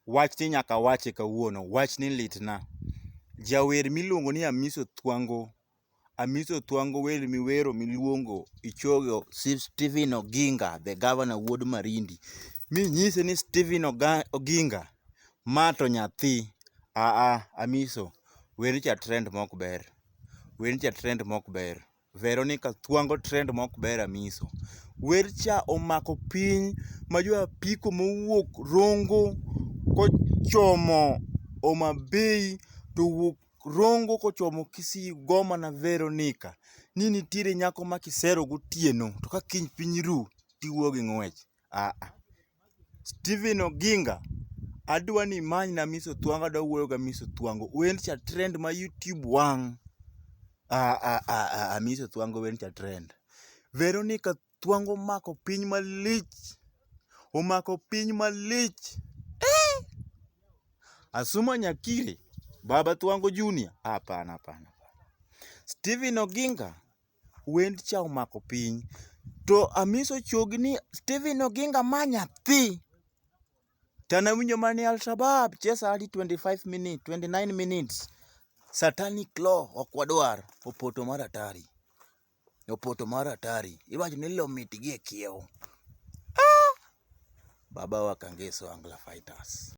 Wach ni nyaka wache kawuono, wach ni litna. Jawer miluongo ni Amiso Thwango, Amiso Thwango wer miwero miluongo ichogo Stephen Oginga, the governor Wuod Marindi. Minyise ni Stephen Oginga, ma to nyathi. Amiso, wer cha trend mok ber. Wer cha trend mok ber. Veronica Thwango trend mok ber Amiso. Wer cha omako piny ma jo apiko mowuok Rongo kochomo Homa Bay to wuok Rongo kochomo Kisii goma na Veronica. Ni nitiere nyako ma kisero gotieno to ka kiny piny ru tiwuok gi ng'wech. Stephen Oginga, adwa ni imany na Amiso Thwango, adwa wuoyo gi Amiso Thwango. Wer cha trend ma YouTube wang'. Amiso Thwango wer cha trend. Veronica Thwango omako piny malich. Omako piny malich. Asuma Nyakire, Baba Thwango Junior. Hapana. Stephen Oginga, wend cha omako piny. To Amiso chogni Stephen Oginga ma nyathi. Tana winjo mane Al-Shabab chesa hadi 29 minutes. Satanic law okwadwar. Opoto mar atari. Iwacho ni lo mit gi e kiewo. Baba wa Kangeso Angla Fighters.